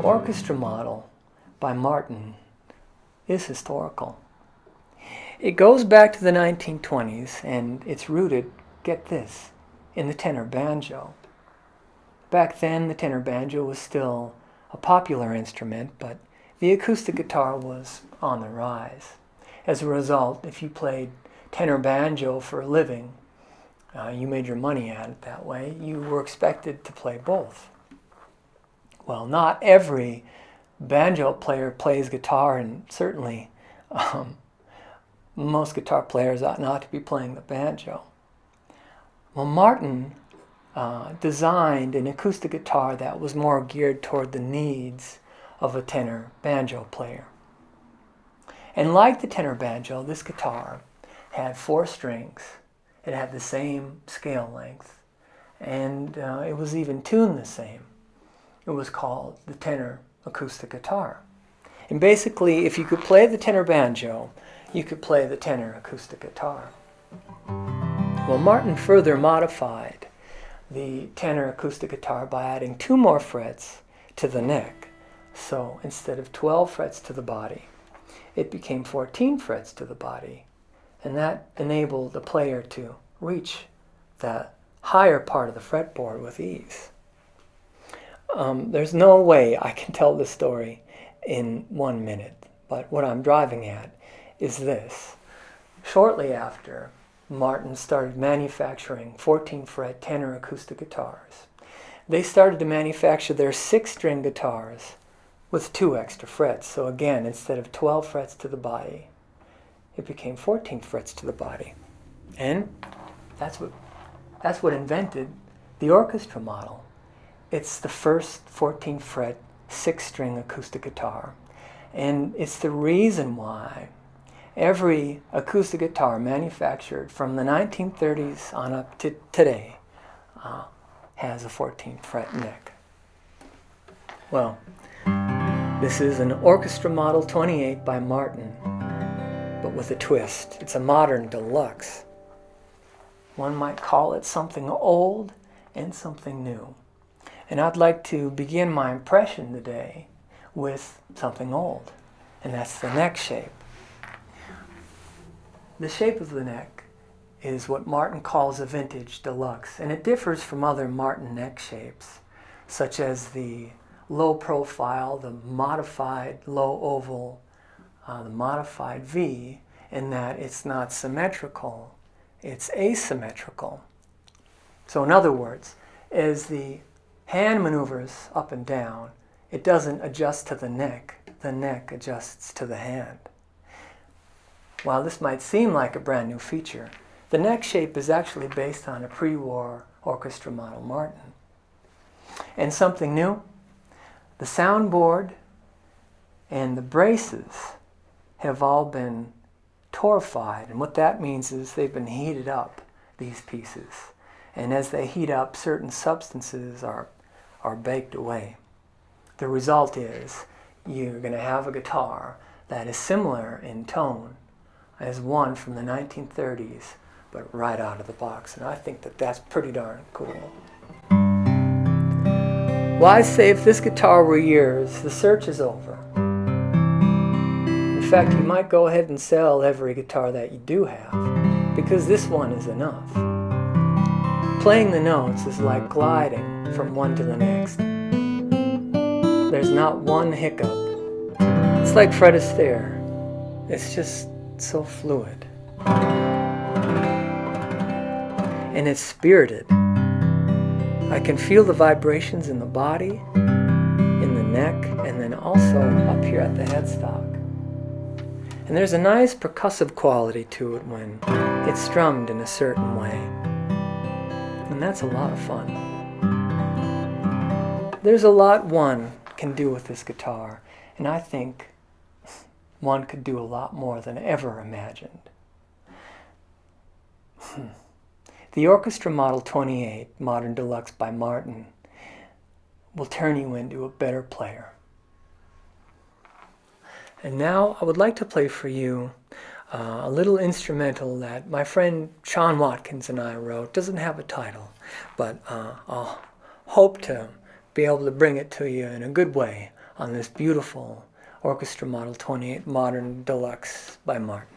orchestra model by Martin is historical. It goes back to the 1920s, and it's rooted, get this, in the tenor banjo. Back then, the tenor banjo was still a popular instrument, but the acoustic guitar was on the rise. As a result, if you played tenor banjo for a living, you made your money at it that way, you were expected to play both. Well, not every banjo player plays guitar, and certainly most guitar players ought not to be playing the banjo. Well, Martin designed an acoustic guitar that was more geared toward the needs of a tenor banjo player. And like the tenor banjo, this guitar had 4 strings. It had the same scale length, and it was even tuned the same. It was called the tenor acoustic guitar. And basically, if you could play the tenor banjo, you could play the tenor acoustic guitar. Well, Martin further modified the tenor acoustic guitar by adding 2 more frets to the neck. So instead of 12 frets to the body, it became 14 frets to the body. And that enabled the player to reach that higher part of the fretboard with ease. There's no way I can tell this story in 1 minute, but what I'm driving at is this. Shortly after Martin started manufacturing 14-fret tenor acoustic guitars, they started to manufacture their 6-string guitars with 2 extra frets. So again, instead of 12 frets to the body, it became 14 frets to the body. And that's what invented the orchestra model. It's the first 14-fret 6-string acoustic guitar. And it's the reason why every acoustic guitar manufactured from the 1930s on up to today has a 14-fret neck. Well, this is an orchestra model 28 by Martin, but with a twist. It's a modern deluxe. One might call it something old and something new. And I'd like to begin my impression today with something old, and that's the neck shape. The shape of the neck is what Martin calls a vintage deluxe, and it differs from other Martin neck shapes, such as the low profile, the modified low oval, the modified V, in that it's not symmetrical, it's asymmetrical. So in other words, as the hand maneuvers up and down, it doesn't adjust to the neck adjusts to the hand. While this might seem like a brand new feature, the neck shape is actually based on a pre-war orchestra model Martin. And something new, the soundboard and the braces have all been torrefied, and what that means is they've been heated up, these pieces. And as they heat up, certain substances are baked away. The result is you're going to have a guitar that is similar in tone as one from the 1930s, but right out of the box. And I think that that's pretty darn cool. Well, I say if this guitar were yours, the search is over. In fact, you might go ahead and sell every guitar that you do have, because this one is enough. Playing the notes is like gliding from one to the next. There's not one hiccup. It's like Fred Astaire. It's just so fluid. And it's spirited. I can feel the vibrations in the body, in the neck, and then also up here at the headstock. And there's a nice percussive quality to it when it's strummed in a certain way. And that's a lot of fun. There's a lot one can do with this guitar, and I think one could do a lot more than ever imagined. The Orchestra Model 28 Modern Deluxe by Martin will turn you into a better player. And now I would like to play for you a little instrumental that my friend Sean Watkins and I wrote. Doesn't have a title, but I'll hope to be able to bring it to you in a good way on this beautiful Orchestra Model 28 Modern Deluxe by Martin.